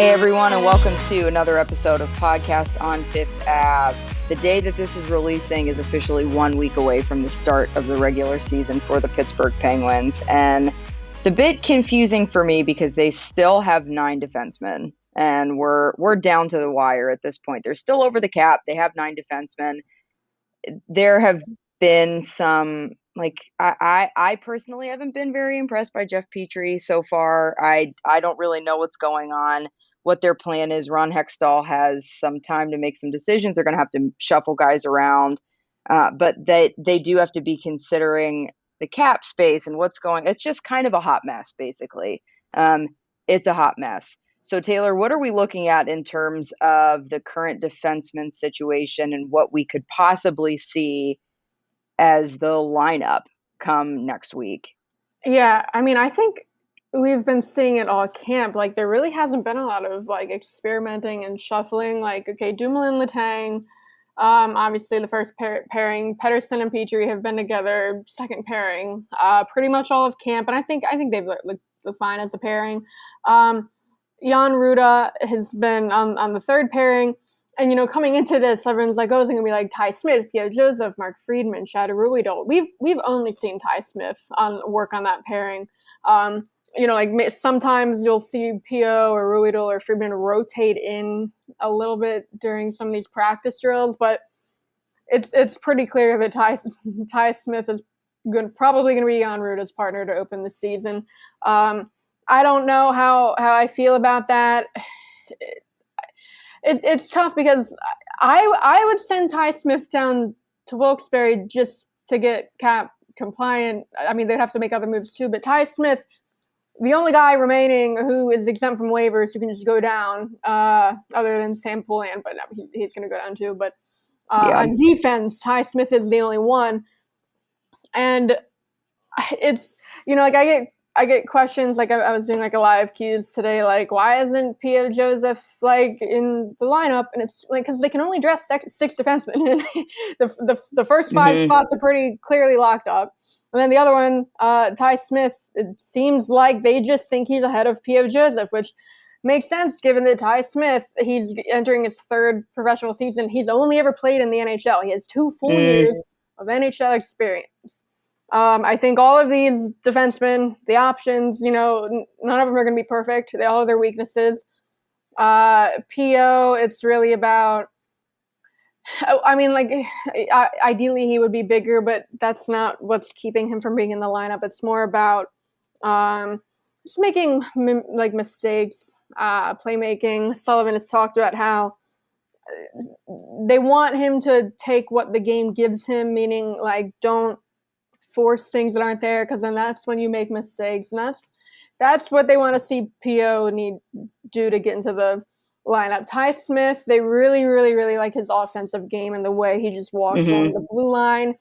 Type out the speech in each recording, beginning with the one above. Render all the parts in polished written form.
Hey everyone, and welcome to another episode of Podcast on Fifth Ave. The day that this is releasing is officially 1 week away from the start of the regular season for the Pittsburgh Penguins, and it's a bit confusing for me because they still have 9 defensemen, and we're down to the wire at this point. They're still over the cap. They have 9 defensemen. There have been some, I personally haven't been very impressed by Jeff Petrie so far. I don't really know what's going on, what their plan is. Ron Hextall has some time to make some decisions. They're going to have to shuffle guys around, but they do have to be considering the cap space and what's going. It's just kind of a hot mess, basically. It's a hot mess. So, Taylor, what are we looking at in terms of the current defenseman situation and what we could possibly see as the lineup come next week? Yeah, I mean, I think we've been seeing it all camp. Like, there really hasn't been a lot of, experimenting and shuffling. Like, okay, Dumoulin, Letang, obviously the first pairing. Pettersson and Petrie have been together, second pairing, pretty much all of camp. And I think they've looked fine as a pairing. Jan Ruda has been on the third pairing. And, coming into this, everyone's like, oh, it's going to be like Ty Smith, Pierre Joseph, Mark Friedman, Chad Ruhwedel. We've only seen Ty Smith work on that pairing. Sometimes you'll see Pio or Ruhwedel or Friedman rotate in a little bit during some of these practice drills, but it's pretty clear that Ty Smith is probably going to be Jan Ruda's partner to open the season. I don't know how I feel about that. It's tough because I would send Ty Smith down to Wilkes-Barre just to get cap compliant. I mean, they'd have to make other moves too, but Ty Smith, the only guy remaining who is exempt from waivers who can just go down, other than Sam Poulin, but he's going to go down too. But on defense, Ty Smith is the only one. And it's, I get questions, I was doing a live Q's today, why isn't Pierre Joseph in the lineup? And it's because they can only dress 6 defensemen. the first 5 spots are pretty clearly locked up. And then the other one, Ty Smith, it seems like they just think he's ahead of Pierre Joseph, which makes sense given that Ty Smith, he's entering his 3rd professional season. He's only ever played in the NHL. He has 2 full years of NHL experience. I think all of these defensemen, the options, none of them are going to be perfect. They all have their weaknesses. Pio, it's really about, ideally he would be bigger, but that's not what's keeping him from being in the lineup. It's more about just making mistakes, playmaking. Sullivan has talked about how they want him to take what the game gives him, meaning don't force things that aren't there, because then that's when you make mistakes, and that's what they want to see Pio do to get into the lineup. Ty Smith, they really, really, really like his offensive game and the way he just walks on the blue line,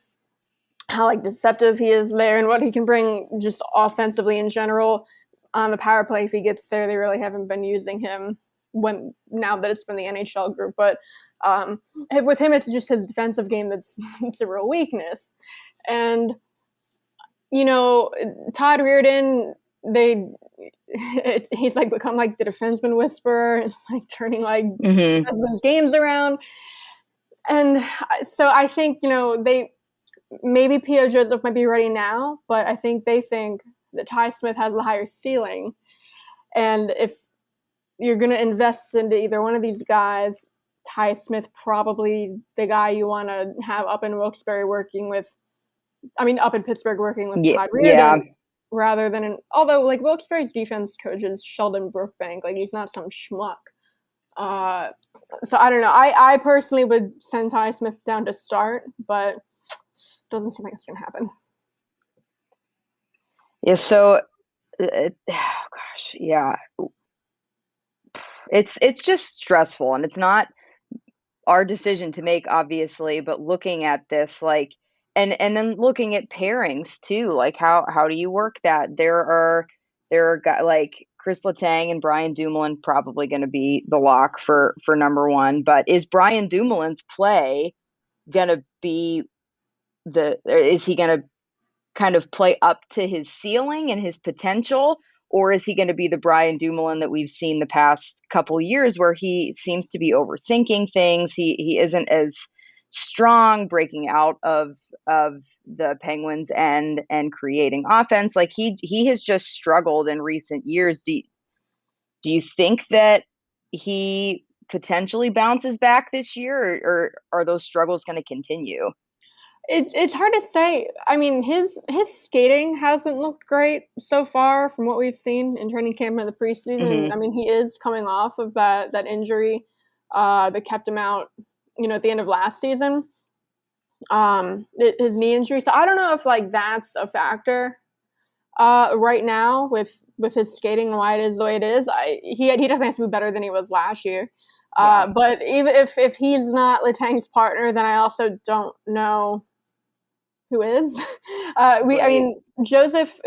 how deceptive he is there, and what he can bring just offensively in general on the power play. If he gets there, they really haven't been using him now that it's been the NHL group, but with him, it's just his defensive game it's a real weakness. And Todd Reardon, he's become the defenseman whisperer, turning defenseman's games around. And so I think, maybe Pierre Joseph might be ready now, but I think they think that Ty Smith has a higher ceiling. And if you're going to invest into either one of these guys, Ty Smith probably the guy you want to have up in Wilkes-Barre up in Pittsburgh working with Todd Reardon, rather than although Wilkes-Barre's defense coach is Sheldon Brookbank, he's not some schmuck. So I don't know. I personally would send Ty Smith down to start, but it doesn't seem like it's going to happen. Yeah. So, it's just stressful, and it's not our decision to make, obviously, but looking at this, and then looking at pairings too, how do you work that? There are guys like Chris Letang and Brian Dumoulin probably going to be the lock for number 1, but is Brian Dumoulin's play going to be is he going to kind of play up to his ceiling and his potential, Or is he going to be the Brian Dumoulin that we've seen the past couple years, where he seems to be overthinking things? He isn't as strong breaking out of the Penguins and creating offense. Like he has just struggled in recent years. Do you think that he potentially bounces back this year, or are those struggles going to continue? It's hard to say. I mean, his skating hasn't looked great so far from what we've seen in training camp in the preseason. Mm-hmm. I mean, he is coming off of that injury that kept him out, at the end of last season. His knee injury. So I don't know if like that's a factor right now with his skating and why it is the way it is. He doesn't have to be better than he was last year. But even if he's not Letang's partner, then I also don't know who is. I mean, Joseph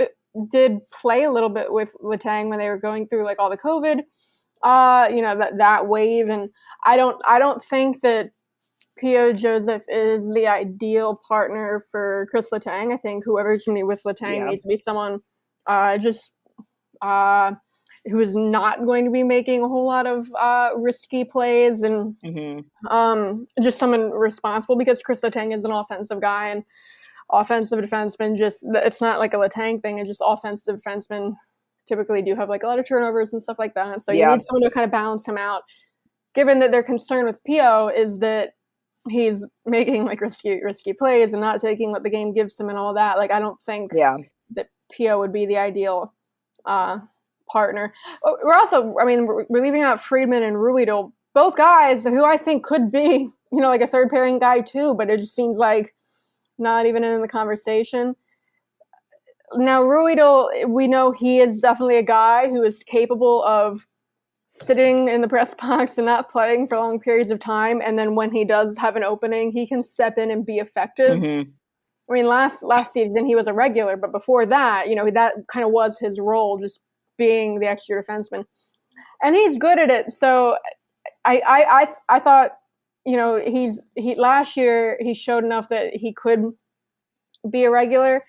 did play a little bit with Letang when they were going through like all the COVID, that wave, and I don't think that P.O. Joseph is the ideal partner for Chris Letang. I think whoever's going to be with Letang needs to be someone who is not going to be making a whole lot of risky plays and just someone responsible, because Chris Letang is an offensive guy, and offensive defensemen it's not like a Letang thing. It's just offensive defensemen typically do have like a lot of turnovers and stuff like that. So you need someone to kind of balance him out, given that their concern with P.O. is that he's making like risky plays and not taking what the game gives him and all that. Like, I don't think that P.O. would be the ideal partner. We're also, I mean, we're leaving out Friedman and Ruhwedel, both guys who I think could be, like a third pairing guy too, but it just seems like not even in the conversation. Now, Ruhwedel, we know he is definitely a guy who is capable of sitting in the press box and not playing for long periods of time, and then when he does have an opening, he can step in and be effective. I mean, last season he was a regular, but before that, that kind of was his role, just being the extra defenseman, and he's good at it. So I thought, he last year he showed enough that he could be a regular.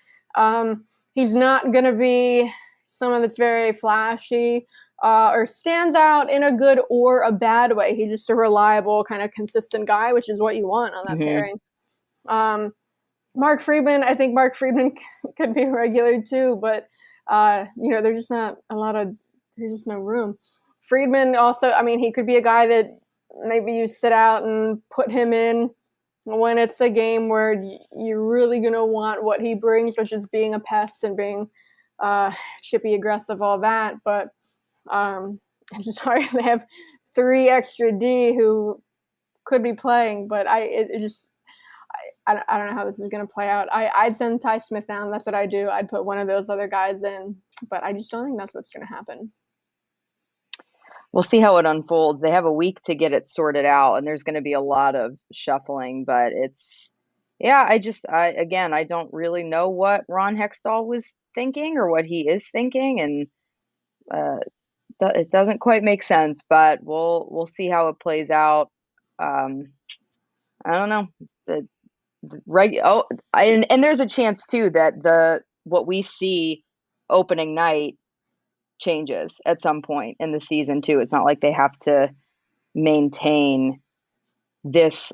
He's not going to be someone that's very flashy or stands out in a good or a bad way. He's just a reliable, kind of consistent guy, which is what you want on that pairing. Mark Friedman, I think Mark Friedman could be a regular too, but there's just not there's just no room. Friedman also, I mean, he could be a guy that maybe you sit out and put him in when it's a game where you're really going to want what he brings, which is being a pest and being chippy, aggressive, all that. But it's just hard. They have 3 extra D who could be playing, but I don't know how this is going to play out. I'd send Ty Smith down. That's what I do. I'd put one of those other guys in, but I just don't think that's what's going to happen. We'll see how it unfolds. They have a week to get it sorted out, and there's going to be a lot of shuffling, but I don't really know what Ron Hextall was thinking or what he is thinking, and it doesn't quite make sense, but we'll see how it plays out. I don't know. And there's a chance too that what we see opening night changes at some point in the season too. It's not like they have to maintain this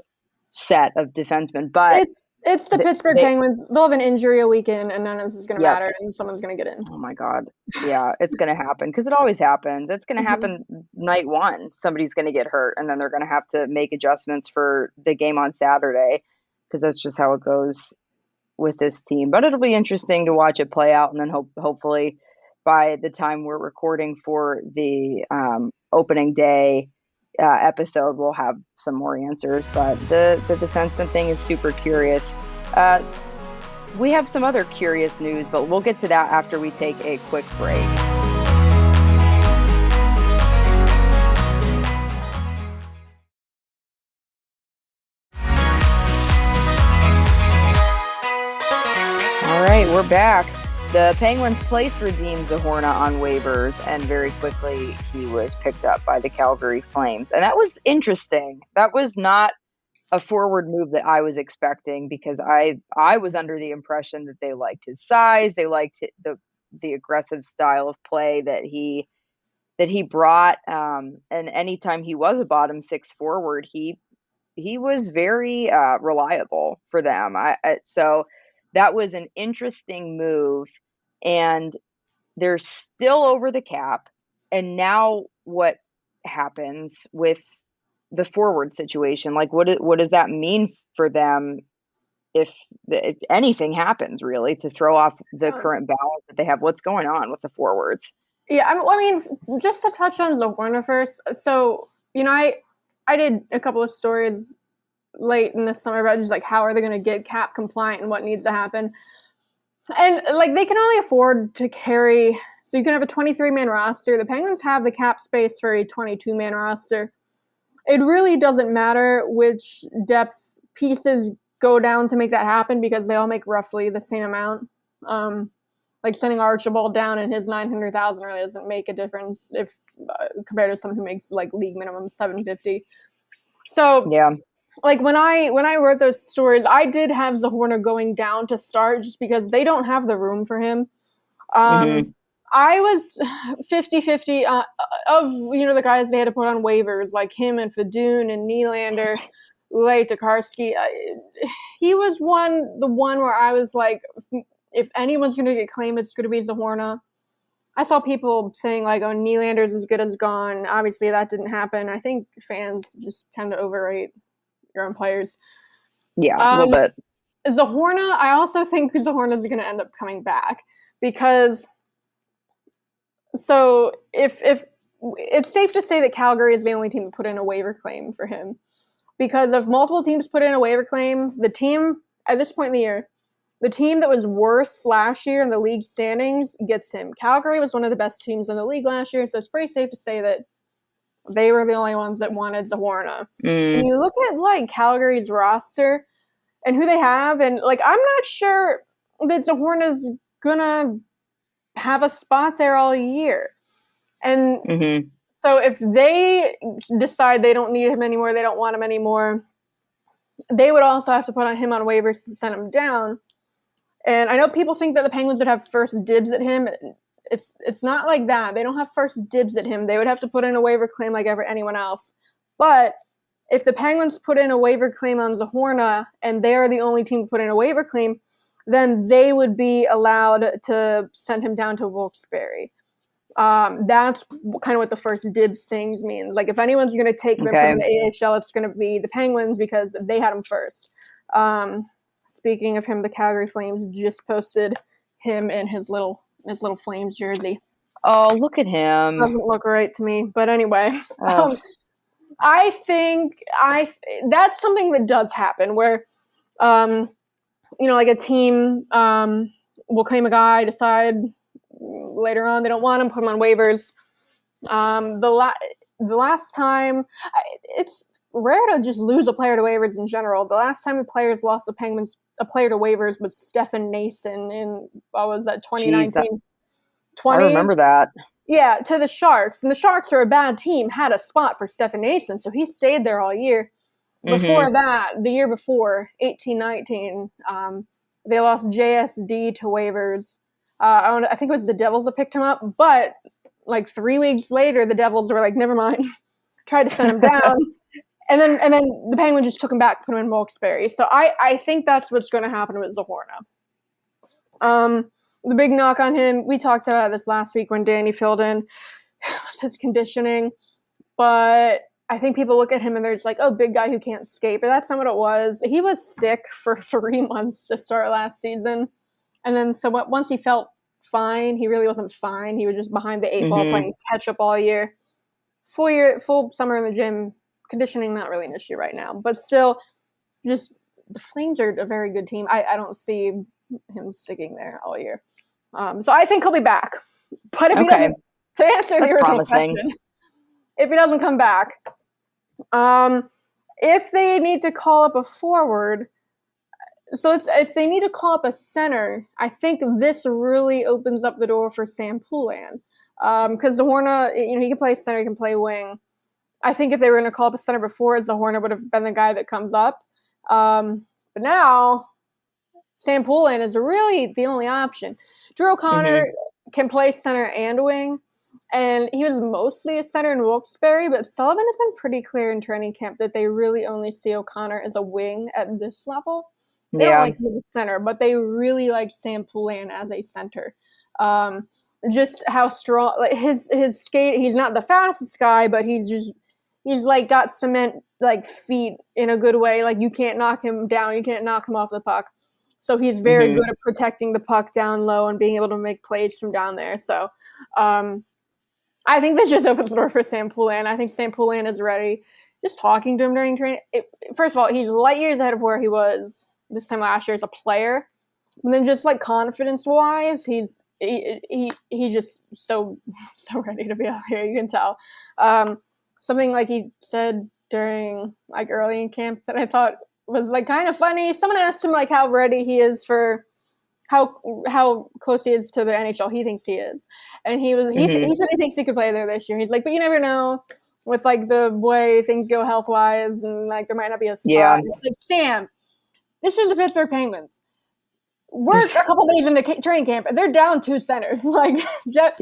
set of defensemen, but it's the Pittsburgh Penguins. They'll have an injury a weekend, and none of this is going to matter, and someone's going to get in. Oh my God. Yeah, it's going to happen, because it always happens. It's going to happen night one. Somebody's going to get hurt, and then they're going to have to make adjustments for the game on Saturday, because that's just how it goes with this team. But it'll be interesting to watch it play out, and then hopefully by the time we're recording for the opening day episode, we'll have some more answers. But the defenseman thing is super curious. We have some other curious news, but we'll get to that after we take a quick break. All right, we're back. The Penguins placed Radim Zohorna on waivers, and very quickly he was picked up by the Calgary Flames. And that was interesting. That was not a forward move that I was expecting, because I was under the impression that they liked his size. They liked the aggressive style of play that he brought. And anytime he was a bottom six forward, he was very reliable for them. So that was an interesting move, and they're still over the cap. And now what happens with the forward situation? Like, what does that mean for them if anything happens, really, to throw off the current balance that they have? What's going on with the forwards? Yeah, I mean, just to touch on Zohorna first. So, I did a couple of stories late in the summer about just like how are they going to get cap compliant and what needs to happen. And like they can only afford to carry, so you can have a 23-man roster. The Penguins have the cap space for a 22-man roster. It really doesn't matter which depth pieces go down to make that happen because they all make roughly the same amount. Like sending Archibald down and his $900,000 really doesn't make a difference if compared to someone who makes like league minimum $750,000. So yeah, like when I wrote those stories, I did have Zohorna going down to start just because they don't have the room for him. I was 50-50 of the guys they had to put on waivers, like him and Fedun and Nylander, Ule, Tokarski. He was the one where I was like, if anyone's going to get claimed, it's going to be Zohorna. I saw people saying like, oh, Nylander's as good as gone. Obviously, that didn't happen. I think fans just tend to overrate your own players. Yeah, a little bit. Zohorna, I also think Zohorna is going to end up coming back because. So if it's safe to say that Calgary is the only team to put in a waiver claim for him, because if multiple teams put in a waiver claim, the team at this point in the year, the team that was worse last year in the league standings gets him. Calgary was one of the best teams in the league last year, so it's pretty safe to say that they were the only ones that wanted Zohorna. When you look at like Calgary's roster and who they have, and like I'm not sure that Zohorna's gonna have a spot there all year. And so if they decide they don't need him anymore, they don't want him anymore, they would also have to put him on waivers to send him down. And I know people think that the Penguins would have first dibs at him. It's not like that. They don't have first dibs at him. They would have to put in a waiver claim like anyone else. But if the Penguins put in a waiver claim on Zohorna and they're the only team to put in a waiver claim, then they would be allowed to send him down to Wilkes-Barre. That's kind of what the first dibs things means. Like if anyone's going to take him and put him in the AHL, it's going to be the Penguins because they had him first. Speaking of him, the Calgary Flames just posted him in his little Flames jersey. Oh, look at him! Doesn't look right to me, but anyway, I think that's something that does happen where, like a team will claim a guy, decide later on they don't want him, put him on waivers. The last time, it's rare to just lose a player to waivers in general. The last time the Players lost the Penguins a player to waivers was Stefan Nason in, what was that, 2019? 20? I remember that. Yeah, to the Sharks. And the Sharks are a bad team, had a spot for Stefan Nason, so he stayed there all year. Before that, the year before, 18-19, they lost JSD to waivers. I think it was the Devils that picked him up, but like 3 weeks later, the Devils were like, never mind, tried to send him down. And then the Penguins just took him back, put him in Wilkes-Barre. So I think that's what's going to happen with Zohorna. The big knock on him, we talked about this last week when Danny filled in, was his conditioning. But I think people look at him and they're just like, oh, big guy who can't skate. But that's not what it was. He was sick for 3 months to start last season. And then so once he felt fine, he really wasn't fine. He was just behind the eight ball playing catch-up all year. Full summer in the gym. Conditioning not really an issue right now, but still, just the Flames are a very good team. I don't see him sticking there all year, so I think he'll be back. But if he doesn't, to answer the original question, if he doesn't come back, if they need to call up a forward, if they need to call up a center, I think this really opens up the door for Sam Poulin, because Zohorna, he can play center, he can play wing. I think if they were going to call up a center before, Zohorna would have been the guy that comes up. But now, Sam Poulin is really the only option. Drew O'Connor, can play center and wing. And he was mostly a center in Wilkes-Barre, but Sullivan has been pretty clear in training camp that they really only see O'Connor as a wing at this level. They don't like him as a center, but they really like Sam Poulin as a center. Just how strong, like his skate. He's not the fastest guy, but he's like got cement like feet in a good way. Like you can't knock him down, you can't knock him off the puck. So he's very good at protecting the puck down low and being able to make plays from down there. So I think this just opens the door for Sam Poulin. I think Sam Poulin is ready. Just talking to him during training. First of all, he's light years ahead of where he was this time last year as a player. And then just like confidence-wise, he's just so ready to be out here. You can tell. Something like he said during like early in camp that I thought was like kind of funny. Someone asked him like how ready he is for how close he is to the NHL. He thinks he is, and he said he thinks he could play there this year. He's like, but you never know with like the way things go health wise, and like there might not be a spot. Yeah. It's like, Sam, this is the Pittsburgh Penguins. We're a couple days into training camp, and they're down 2 centers. Like Jeff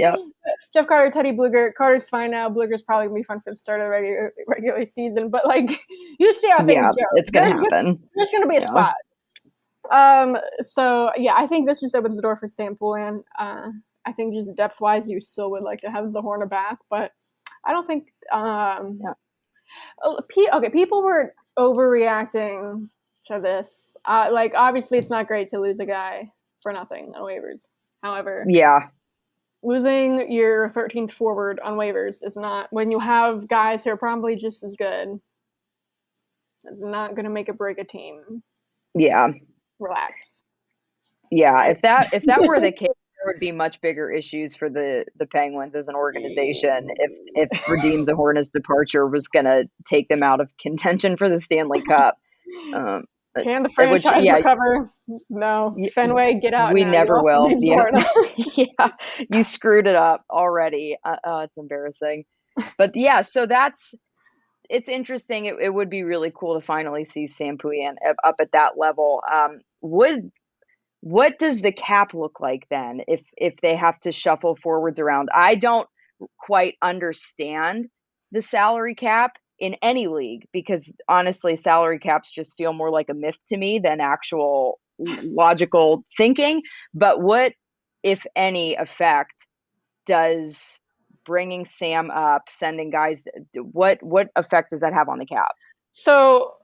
Carter, Teddy Blueger. Carter's fine now. Blueger's probably gonna be fun for the start of the regular season. But like, you see how things go. It's gonna happen. There's gonna be a spot. So yeah, I think this just opens the door for Sam Poulin. I think just depth wise, you still would like to have Zohorna back, but I don't think. People were overreacting to this. Like obviously, it's not great to lose a guy for nothing on waivers. However, losing your 13th forward on waivers is not, when you have guys who are probably just as good. It's not going to make or break a team. Yeah. Relax. Yeah, if that were the case, there would be much bigger issues for the Penguins as an organization if Radim Zohorna's departure was going to take them out of contention for the Stanley Cup. Can the franchise recover? No. Fenway, get out. We never will. Yeah, you screwed it up already. It's embarrassing. But yeah, so it's interesting. It would be really cool to finally see Sam Poulin up at that level. What does the cap look like then if they have to shuffle forwards around? I don't quite understand the salary cap in any league, because honestly, salary caps just feel more like a myth to me than actual logical thinking. But what, if any, effect does bringing Sam up, sending guys, what effect does that have on the cap? So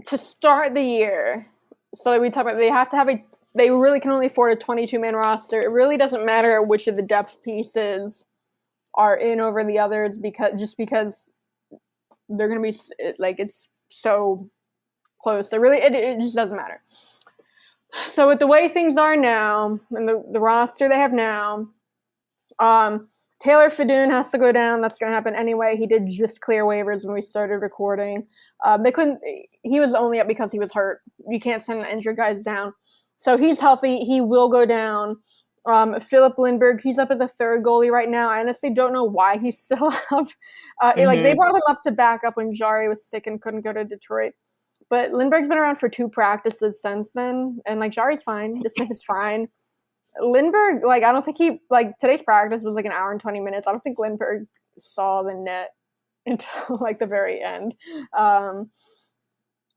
to start the year, so we talk about they really can only afford a 22-man roster. It really doesn't matter which of the depth pieces are in over the others, because they're going to be like, it's so close. It just doesn't matter. So with the way things are now and the roster they have now, Taylor Fedun has to go down. That's going to happen anyway. He did just clear waivers when we started recording. He was only up because he was hurt. You can't send injured guys down. So he's healthy. He will go down. Philip Lindbergh, he's up as a third goalie right now. I honestly don't know why he's still up. Like they brought him up to back up when Jari was sick and couldn't go to Detroit. But Lindbergh's been around for 2 practices since then. And like Jari's fine. Smith is fine. Lindbergh, like I don't think today's practice was like an hour and 20 minutes. I don't think Lindbergh saw the net until like the very end.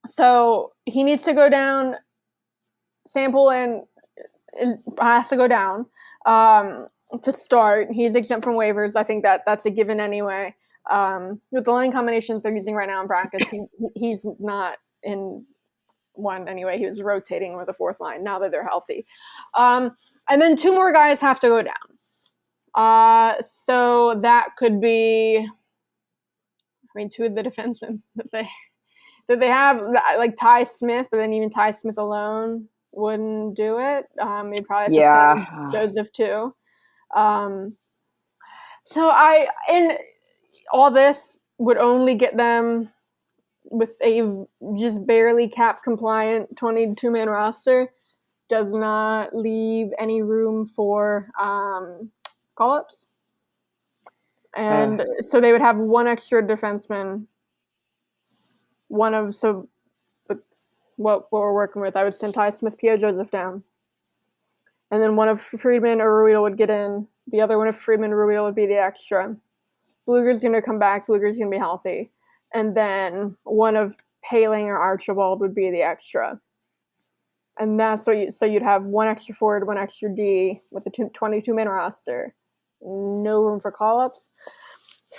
So he needs to go down. Sam Poulin has to go down to start. He's exempt from waivers. I think that's a given anyway. With the line combinations they're using right now in practice, he's not in one anyway. He was rotating with the fourth line now that they're healthy. And then 2 more guys have to go down. So that could be, 2 of the defensemen that they have, like Ty Smith, but then even Ty Smith alone wouldn't do it. You'd probably have to send Joseph too. So all this would only get them with a just barely cap compliant 22-man roster. Does not leave any room for call-ups. And so they would have 1 extra defenseman. What we're working with, I would send Ty Smith, P.O. Joseph down. And then one of Friedman or Ruido would get in. The other one of Friedman or Ruido would be the extra. Blueger's going to come back. Blueger's going to be healthy. And then one of Paling or Archibald would be the extra. And that's what so you'd have one extra forward, one extra D with a 22-man roster. No room for call-ups.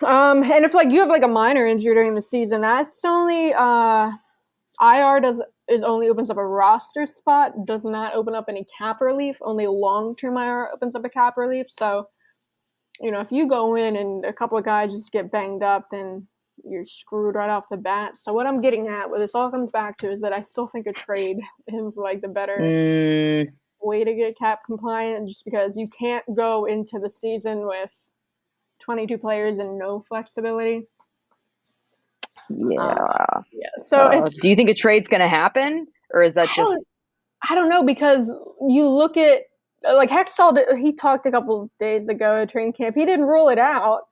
And if you have a minor injury during the season, that's only IR only opens up a roster spot, does not open up any cap relief. Only long-term IR opens up a cap relief. So, if you go in and a couple of guys just get banged up, then you're screwed right off the bat. So what I'm getting at, what this all comes back to, is that I still think a trade is the better way to get cap compliant, just because you can't go into the season with 22 players and no flexibility. Yeah. So do you think a trade's going to happen, or is that just? I don't know, because you look at Hextall. He talked a couple of days ago at training camp. He didn't rule it out,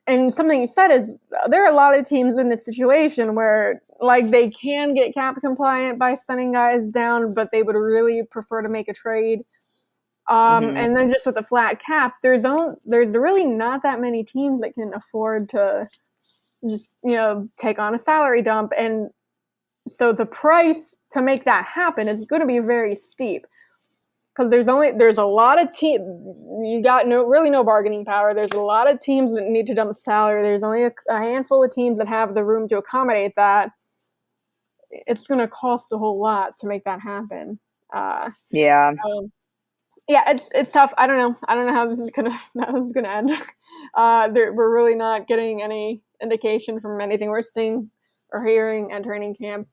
and something he said is there are a lot of teams in this situation where they can get cap compliant by sending guys down, but they would really prefer to make a trade. And then just with a flat cap, there's really not that many teams that can afford to just take on a salary dump, and so the price to make that happen is going to be very steep, because there's a lot of teams. You got no bargaining power. There's a lot of teams that need to dump salary. There's only a handful of teams that have the room to accommodate that. It's going to cost a whole lot to make that happen. Yeah. It's tough. I don't know how this is gonna end. We're really not getting any indication from anything we're seeing or hearing at training camp.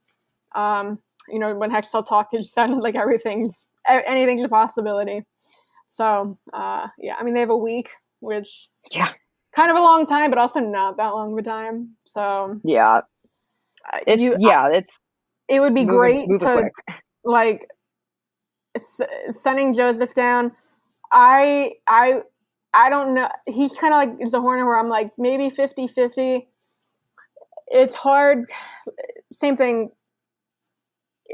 When Hextall talked, it just sounded like anything's a possibility. So they have a week, which kind of a long time, but also not that long of a time. So it would be great to sending Joseph down. I don't know. He's kind of like Zohorna, where I'm maybe 50-50. It's hard. Same thing.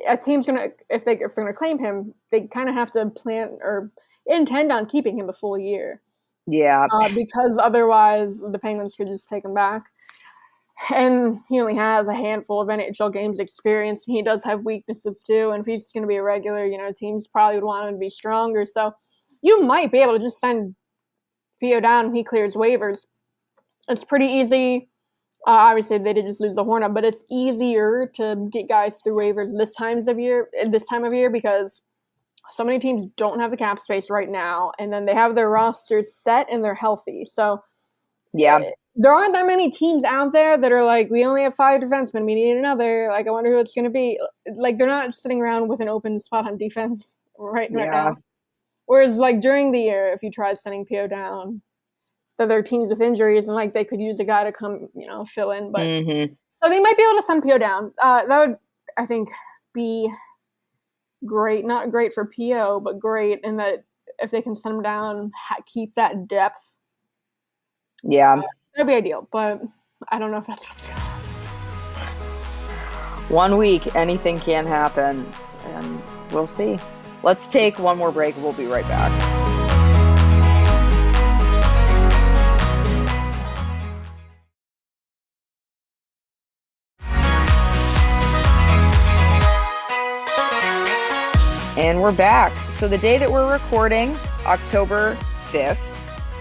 A team's if they're gonna claim him, they kind of have to plan or intend on keeping him a full year. Yeah. Because otherwise the Penguins could just take him back. And he only has a handful of NHL games experience, and he does have weaknesses too. And if he's going to be a regular, teams probably would want him to be stronger. So you might be able to just send Pio down when he clears waivers. It's pretty easy. Obviously, they did just lose Zohorna, but it's easier to get guys through waivers this time of year, because so many teams don't have the cap space right now, and then they have their rosters set and they're healthy. So there aren't that many teams out there that are we only have 5 defensemen, we need another. I wonder who it's going to be. They're not sitting around with an open spot on defense right now. Whereas during the year, if you tried sending Pio down, there are teams with injuries, and they could use a guy to come, fill in. But so they might be able to send Pio down. That would, I think, be great. Not great for Pio, but great in that if they can send him down, keep that depth. Yeah. That'd be ideal, but I don't know if that's what's going on. 1 week, anything can happen, and we'll see. Let's take one more break. We'll be right back. And we're back. So the day that we're recording, October 5th,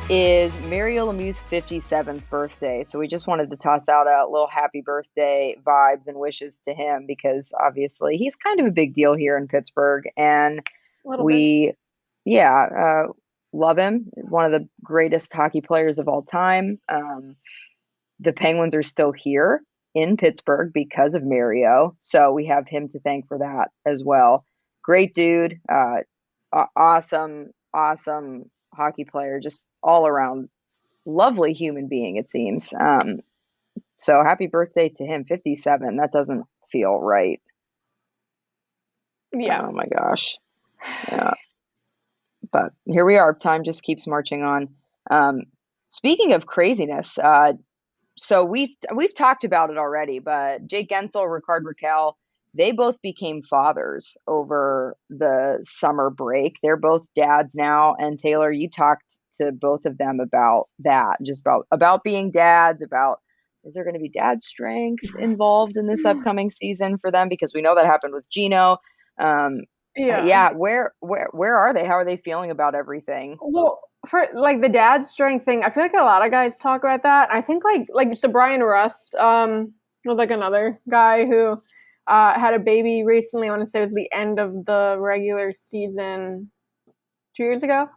is Mario Lemieux's 57th birthday. So we just wanted to toss out a little happy birthday vibes and wishes to him, because obviously he's kind of a big deal here in Pittsburgh, and we love him. One of the greatest hockey players of all time. The Penguins are still here in Pittsburgh because of Mario, so we have him to thank for that as well. Great dude, awesome hockey player, just all around lovely human being, it seems. So happy birthday to him. 57, that doesn't feel right. Yeah. Oh my gosh. Yeah. But here we are. Time just keeps marching on. Speaking of craziness, so we've talked about it already, but Jake Gensel, Ricard Raquel, they both became fathers over the summer break. They're both dads now. And Taylor, you talked to both of them about that, just about being dads, about is there going to be dad strength involved in this upcoming season for them? Because we know that happened with Gino. Yeah, where are they? How are they feeling about everything? Well, for like the dad strength thing, I feel like a lot of guys talk about that. I think so Brian Rust was like another guy who had a baby recently. I want to say it was the end of the regular season 2 years ago.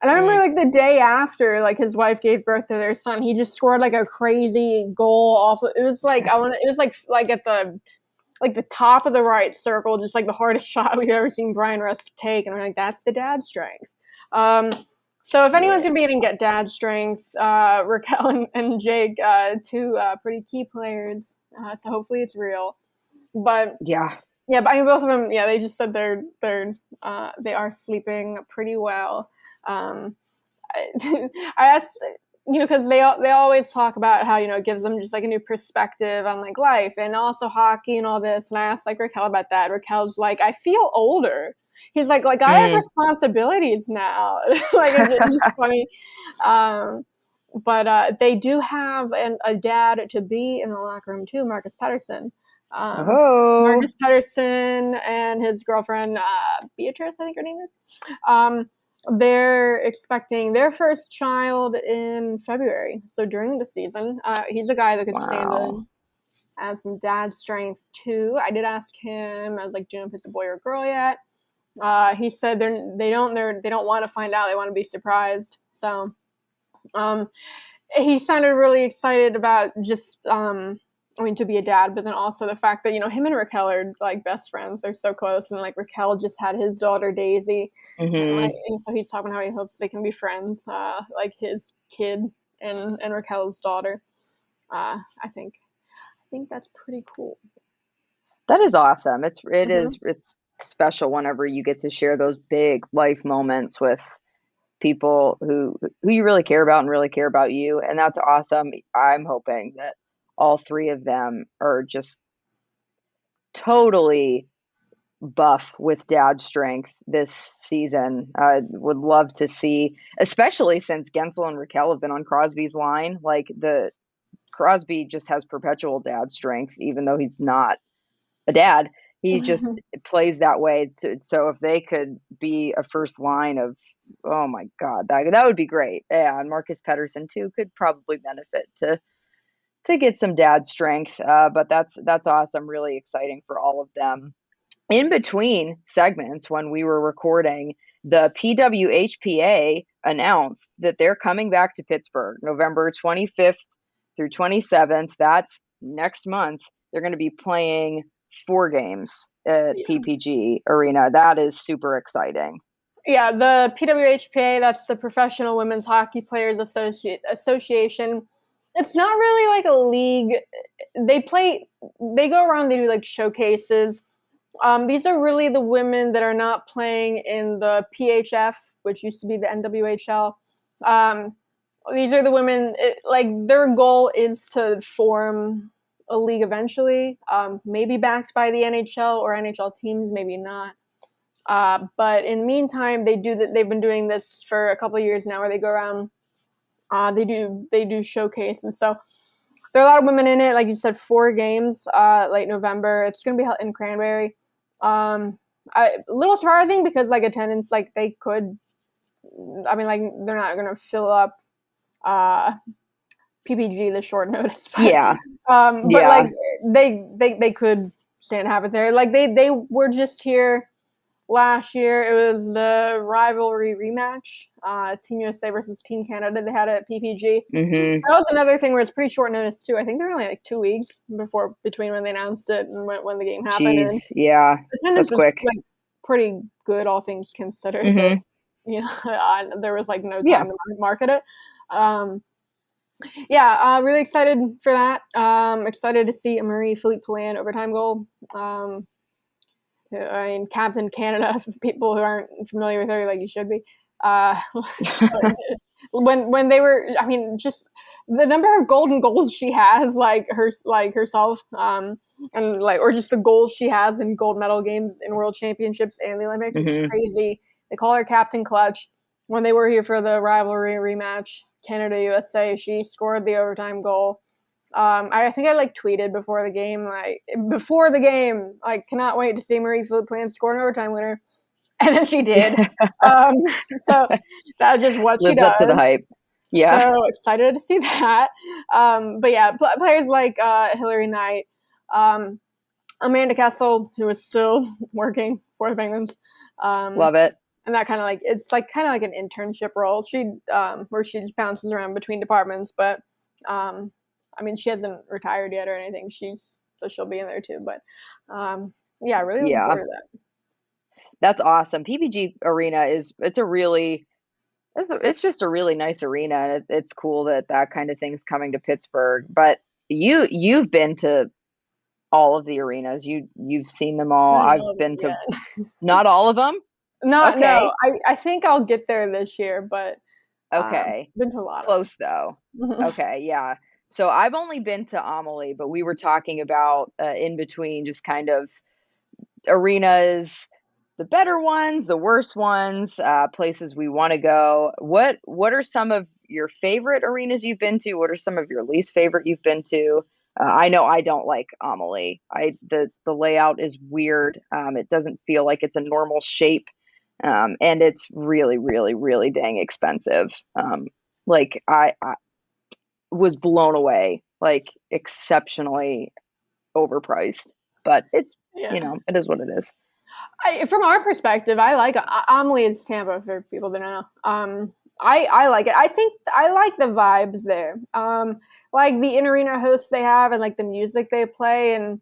And I remember like the day after like his wife gave birth to their son, he just scored like a crazy goal off of, it was like it was like at the top of the right circle, just like the hardest shot we've ever seen Brian Rust take, and I'm like, that's the dad strength. So if anyone's gonna be getting get dad strength, Raquel and Jake, two pretty key players. So hopefully it's real. But but I mean, both of them, they just said they are sleeping pretty well. I asked, because they always talk about how, it gives them just like a new perspective on like life and also hockey and all this. And I asked like Raquel about that. Raquel's like, I feel older. He's like I have responsibilities now. Like it's just funny. But they do have a dad to be in the locker room too, Marcus Pettersson. Marcus Pettersson and his girlfriend Beatrice, I think her name is. They're expecting their first child in February, so during the season. He's a guy that could stand to have some dad strength too. I did ask him, I was like, do you know if it's a boy or a girl yet? He said they don't want to find out. They want to be surprised. So he sounded really excited about just to be a dad, but then also the fact that, him and Raquel are like best friends. They're so close. And like Raquel just had his daughter Daisy. And so he's talking how he hopes they can be friends, like his kid and Raquel's daughter. I think that's pretty cool. That is awesome. It's special whenever you get to share those big life moments with people who you really care about and really care about you. And that's awesome. I'm hoping that all three of them are just totally buff with dad strength this season. I would love to see, especially since Gensel and Raquel have been on Crosby's line, like Crosby just has perpetual dad strength, even though he's not a dad. He just plays that way. So if they could be a first line of, oh my God, that would be great. Yeah, and Marcus Pettersson too could probably benefit to get some dad strength. But that's awesome. Really exciting for all of them. In between segments, when we were recording, the PWHPA announced that they're coming back to Pittsburgh November 25th through 27th. That's next month. They're going to be playing 4 games at PPG Arena. That is super exciting. Yeah, the PWHPA, that's the Professional Women's Hockey Players Association. It's not really like a league. They go around, they do like showcases. These are really the women that are not playing in the PHF, which used to be the NWHL. These are the women, their goal is to form a league eventually, maybe backed by the NHL or NHL teams, maybe not. But in the meantime, they've been doing this for a couple of years now, where they go around, they do showcase, and so there are a lot of women in it. Like you said, 4 games, late November. It's going to be held in Cranberry. A little surprising because like attendance, like they could, they're not going to fill up PPG the short notice. But, like they could stand to have it there. Like they were just here last year. It was the rivalry rematch, Team USA versus Team Canada. They had it at PPG. That was another thing where it's pretty short notice too. I think there were only like 2 weeks between when they announced it and when the game happened. Jeez, yeah, attendance was quick. Like pretty good, all things considered. But, there was like no time to market it. Really excited for that. Excited to see a Marie-Philippe Poulin overtime goal. Captain Canada, for people who aren't familiar with her, like you should be. when they were, I mean, just the number of golden goals she has, like herself, and like, or just the goals she has in gold medal games in World Championships and the Olympics, it's crazy. They call her Captain Clutch. When they were here for the rivalry rematch, Canada USA, she scored the overtime goal. I think I like tweeted before the game, like cannot wait to see Marie-Philippe Poulin score an overtime winner, and then she did. So that's just what she Lives does. up to the hype. Yeah. So excited to see that. But yeah, players like Hilary Knight, Amanda Kessel, who is still working for the Penguins. Love it. And that kind of like, it's like kind of like an internship role. Where she just bounces around between departments, but I mean, she hasn't retired yet or anything. So she'll be in there too. But yeah, really looking forward to that. That's awesome. PPG Arena it's just a really nice arena, and it's cool that kind of thing's coming to Pittsburgh. But you've been to all of the arenas. You've seen them all. I've been to not all of them. No. I think I'll get there this year, but okay. Been to a lot. Close though. Okay, yeah. So I've only been to Amelie, but we were talking about in between just kind of arenas, the better ones, the worst ones, places we want to go. What are some of your favorite arenas you've been to? What are some of your least favorite you've been to? I know I don't like Amelie. The layout is weird. It doesn't feel like it's a normal shape, and it's really, really, really dang expensive. Like I was blown away, like exceptionally overpriced. But it's it is what it is. From our perspective, I like Amelie is Tampa for people that don't know. I like it. I think I like the vibes there. Like the in-arena hosts they have and like the music they play, and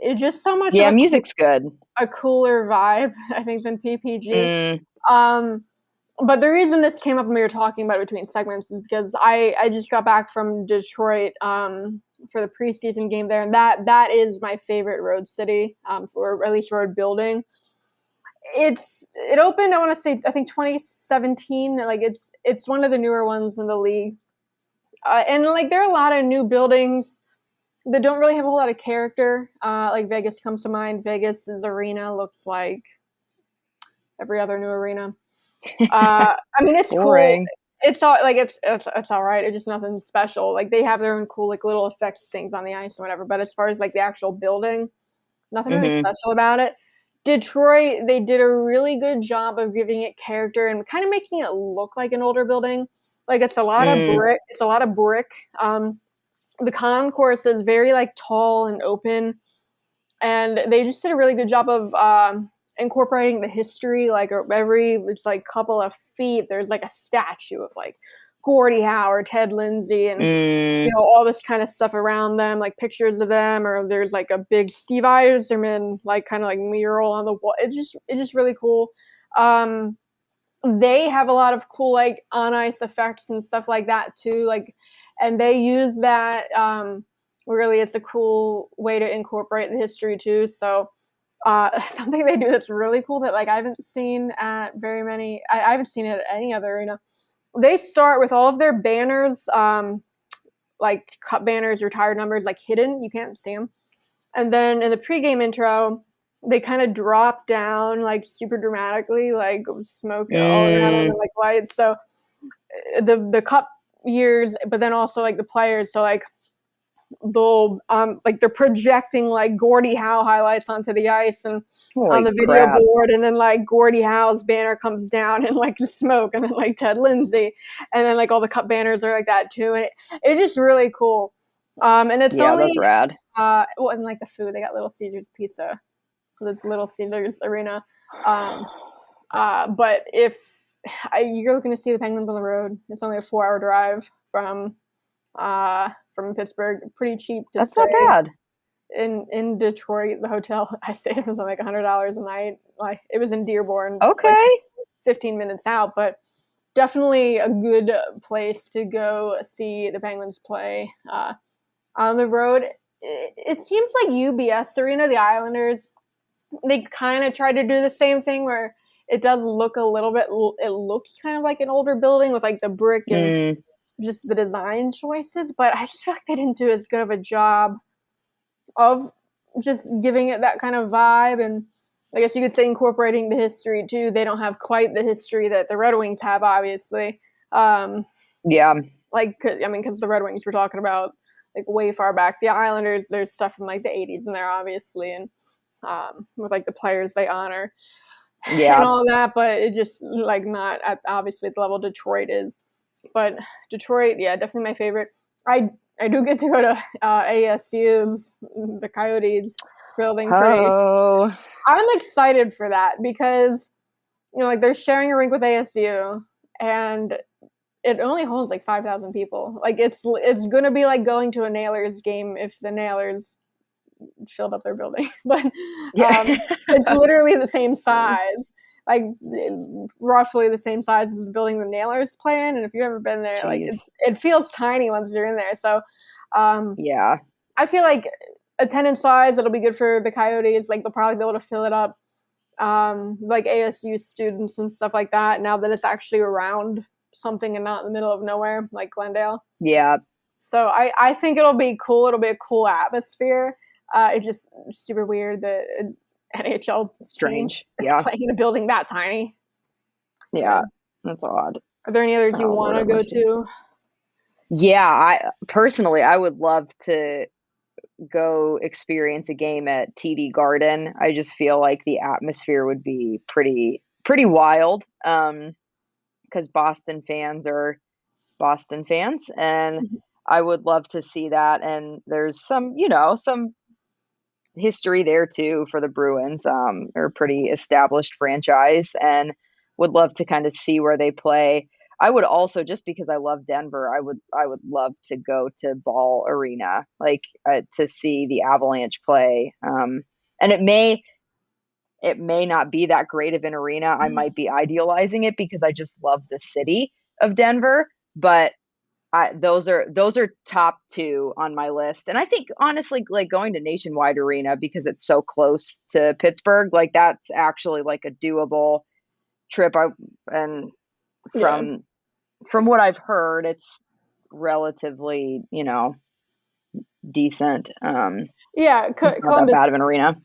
it's just so much. Yeah, music's good. A cooler vibe, I think, than PPG. But the reason this came up when we were talking about it between segments is because I just got back from Detroit for the preseason game there, and that is my favorite road city, or at least road building. It opened, I want to say, I think 2017. Like it's one of the newer ones in the league, and like there are a lot of new buildings that don't really have a whole lot of character. Like Vegas comes to mind. Vegas's arena looks like every other new arena. I mean, it's boring. Cool. It's all like it's all right. It's just nothing special. Like they have their own cool like little effects things on the ice and whatever. But as far as like the actual building, nothing really special about it. Detroit, they did a really good job of giving it character and kind of making it look like an older building. Like it's a lot of brick. It's a lot of brick. The concourse is very like tall and open, and they just did a really good job of incorporating the history. Like it's like couple of feet, there's like a statue of like Gordie Howe or Ted Lindsay, and all this kind of stuff around them, like pictures of them, or there's like a big Steve Yzerman like kind of like mural on the wall. It's just really cool. They have a lot of cool like on ice effects and stuff like that too, like, and they use that. Really, it's a cool way to incorporate the history too. So something they do that's really cool that like I haven't seen at very many. I haven't seen it at any other arena. They start with all of their banners, like cut banners, retired numbers, like hidden. You can't see them. And then in the pregame intro, they kind of drop down like super dramatically, like smoke all around them and like lights. So the cup years, but then also like the players. So like they'll like they're projecting like Gordie Howe highlights onto the ice and on the video board, and then like Gordie Howe's banner comes down and like the smoke, and then like Ted Lindsay, and then like all the cup banners are like that too, and it's just really cool. And it's that's rad. Well, and like the food, they got Little Caesars pizza. It's Little Caesars Arena. But if you're looking to see the Penguins on the road, it's only a 4-hour drive from Pittsburgh. Pretty cheap to That's stay. not bad. In Detroit, the hotel I stayed was like $100 a night. Like it was in Dearborn. Okay. Like 15 minutes out, but definitely a good place to go see the Penguins play. On the road, it seems like UBS Arena, the Islanders, they kind of try to do the same thing where it does look a little bit, it looks kind of like an older building with like the brick and just the design choices, but I just feel like they didn't do as good of a job of just giving it that kind of vibe. And I guess you could say incorporating the history too. They don't have quite the history that the Red Wings have, obviously. Yeah. Like, I mean, because the Red Wings we're talking about like way far back. The Islanders, there's stuff from like the 80s in there, obviously, and with like the players they honor and all that, but it just like not at obviously the level Detroit is. But Detroit, yeah, definitely my favorite. I do get to go to ASU's, the Coyotes building. Oh. I'm excited for that because, you know, like they're sharing a rink with ASU, and it only holds like 5,000 people. Like it's going to be like going to a Nailers game if the Nailers filled up their building. But it's literally the same size, like roughly the same size as the building the Nailers play in. And if you've ever been there, like it feels tiny once you're in there. So I feel like attendance wise, it'll be good for the Coyotes. Like they'll probably be able to fill it up, like ASU students and stuff like that. Now that it's actually around something and not in the middle of nowhere, like Glendale. Yeah. So I think it'll be cool. It'll be a cool atmosphere. It's just super weird that an NHL strange team is playing in a building that tiny. Yeah, that's odd. Are there any others you want to go to? Yeah, I would love to go experience a game at TD Garden. I just feel like the atmosphere would be pretty wild, because Boston fans are Boston fans, and I would love to see that. And there's some history there too for the Bruins. They're a pretty established franchise, and would love to kind of see where they play. I would also, just because I love Denver, I would love to go to Ball Arena, like to see the Avalanche play. And it may not be that great of an arena. I might be idealizing it because I just love the city of Denver, but those are top two on my list. And I think honestly, like going to Nationwide Arena, because it's so close to Pittsburgh, like that's actually like a doable trip. From what I've heard, it's relatively, decent. It's not that bad of an arena.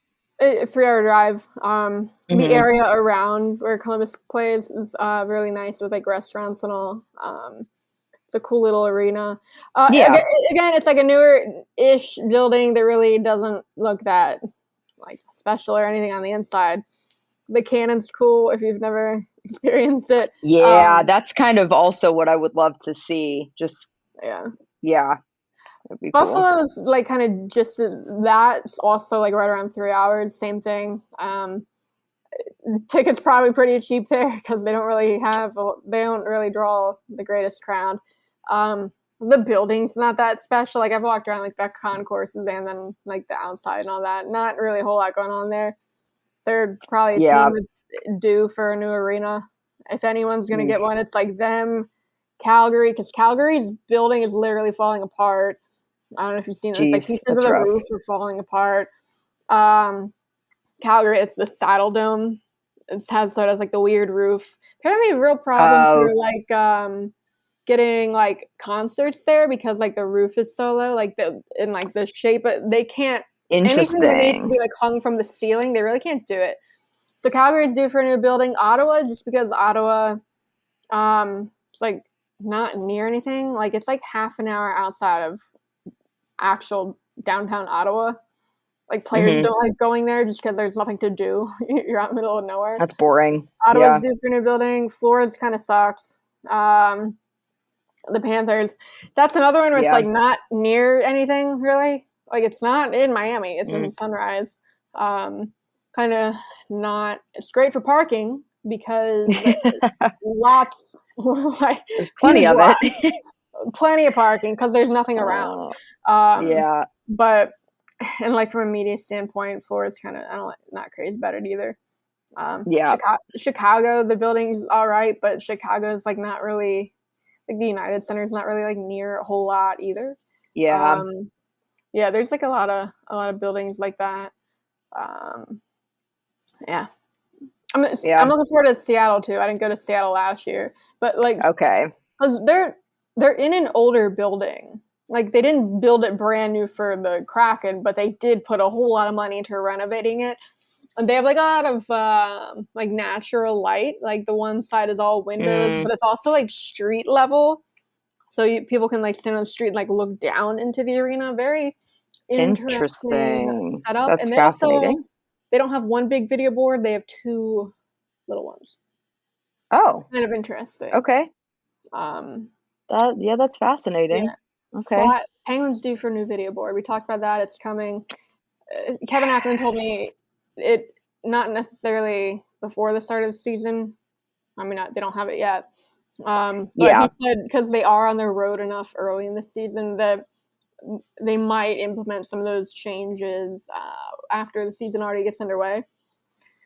3-hour drive. The area around where Columbus plays is really nice with like restaurants and all. It's a cool little arena. Again, it's like a newer-ish building that really doesn't look that like special or anything on the inside. The cannon's cool if you've never experienced it. Yeah, that's kind of also what I would love to see. Just yeah. Buffalo's cool. Like kind of just that's also like right around 3 hours. Same thing. Tickets probably pretty cheap there because they don't really draw the greatest crowd. The building's not that special. Like I've walked around like the concourses and then like the outside and all that. Not really a whole lot going on there. They're probably a team that's due for a new arena. If anyone's gonna get one, it's like them, Calgary, because Calgary's building is literally falling apart. I don't know if you've seen this. Like pieces of the roof are falling apart. Calgary, it's the Saddle Dome. It has like the weird roof. Apparently, a real problem for like getting like concerts there because like the roof is so low, like the shape, but they can't. Anything that needs to be like hung from the ceiling, they really can't do it. So Calgary's due for a new building. Ottawa, just because Ottawa, it's like not near anything. Like it's like half an hour outside of actual downtown Ottawa. Like players don't like going there just because there's nothing to do. You're out in the middle of nowhere. That's boring. Ottawa's due for a new building. Florida's kind of sucks. The Panthers. That's another one where it's like not near anything really. Like it's not in Miami. It's in Sunrise. Kind of not. It's great for parking because lots. Like there's plenty of it. Plenty of parking because there's nothing around. But and like from a media standpoint, Florida's kind of not crazy about it either. Chicago, the building's all right, but Chicago's like not really like the United Center's not really like near a whole lot either. There's like a lot of buildings like that. I'm looking forward to Seattle too. I didn't go to Seattle last year, but like, okay, because they're in an older building. Like, they didn't build it brand new for the Kraken, but they did put a whole lot of money into renovating it. And they have like a lot of like natural light. Like, the one side is all windows, but it's also like street level, so people can like stand on the street and like look down into the arena. Very interesting setup. That's and fascinating. They don't have one big video board. They have two little ones. Oh, kind of interesting. Okay. That's fascinating. Yeah. Okay. Penguins due for a new video board. We talked about that. It's coming. Kevin Acklin told me it not necessarily before the start of the season. I mean, they don't have it yet. But he said because they are on the road enough early in the season that they might implement some of those changes after the season already gets underway.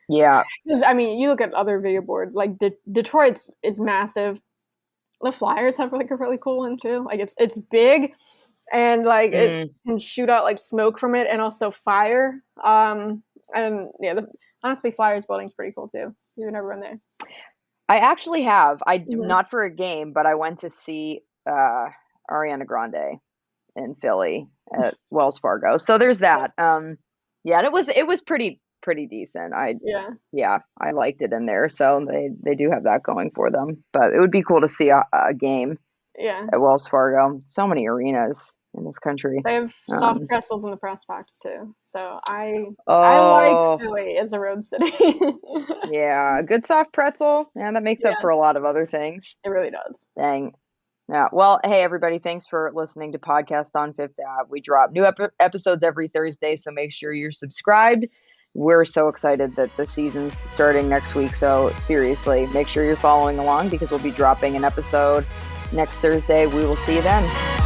Yeah. Because, I mean, you look at other video boards, like Detroit's is massive. The Flyers have like a really cool one too. Like, it's big and like it can shoot out like smoke from it and also fire. And yeah, honestly, Flyers building's pretty cool too. You've never been there. I actually have. Not for a game, but I went to see Ariana Grande in Philly at Wells Fargo. So there's that. And it was pretty decent. I liked it in there. So they do have that going for them. But it would be cool to see a game at Wells Fargo. So many arenas in this country. They have soft pretzels in the press box too. So I like Philly as a road city. Yeah, a good soft pretzel. Yeah, that makes up for a lot of other things. It really does. Dang. Yeah. Well, hey, everybody, thanks for listening to Podcast on Fifth Ave. We drop new episodes every Thursday, so make sure you're subscribed. We're so excited that the season's starting next week. So seriously, make sure you're following along because we'll be dropping an episode next Thursday. We will see you then.